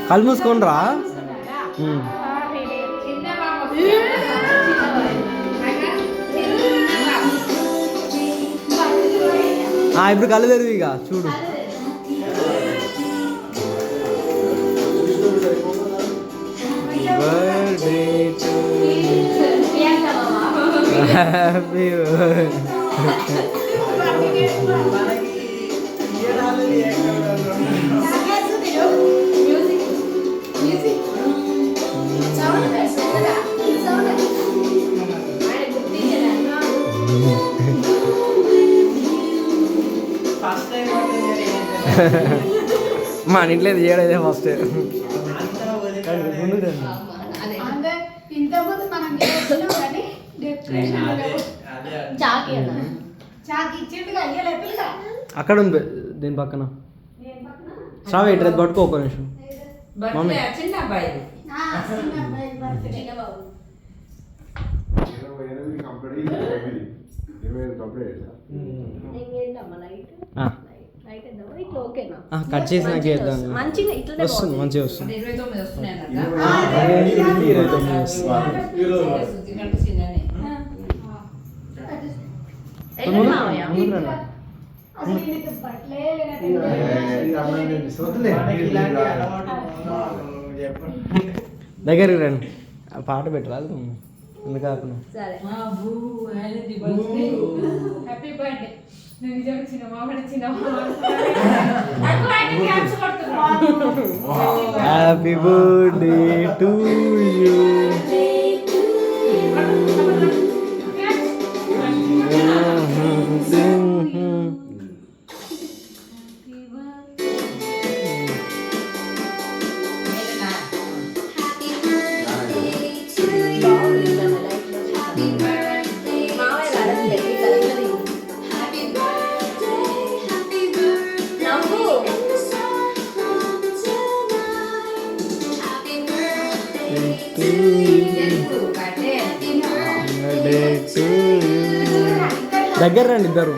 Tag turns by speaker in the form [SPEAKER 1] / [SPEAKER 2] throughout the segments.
[SPEAKER 1] కళ్ళు మూసుకొని రా. ఇప్పుడు కళ్ళు తెరువు ఇక చూడు. హ్యాపీ మా ఇంట్లో చేయడైతే ఫస్ట్ అక్కడ ఉంది దీని పక్కన. శ్రావ ఇటు పట్టుకో ఒక నిమిషం. మమ్మీ కట్ చేసి నాకు వేద్దాం. వస్తుంది మంచిగా వస్తుంది.
[SPEAKER 2] 29 వస్తున్నాయి.
[SPEAKER 1] దగ్గరికి రండి. పాట పెట్టరాదు ఎందుకు కాకుండా. Happy birthday to you. దగ్గర రండి ఇద్దరు.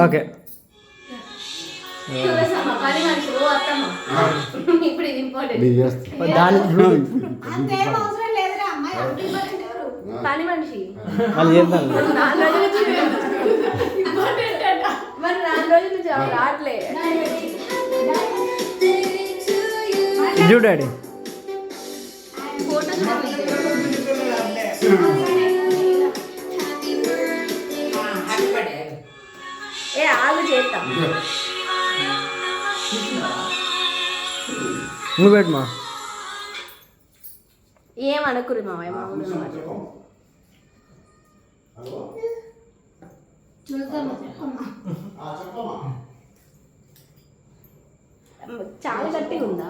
[SPEAKER 1] ఓకే
[SPEAKER 3] పని మనిషి
[SPEAKER 1] వాళ్ళు చేద్దాం.
[SPEAKER 3] 4 రోజుల నుంచి రావట్లే.
[SPEAKER 1] చూడు డాడీ.
[SPEAKER 3] ఏ ఆలు చేస్తాం.
[SPEAKER 1] నువ్వు పెట్టమా.
[SPEAKER 3] ఏమనుకురు మా చాలా గట్టిగా ఉందా?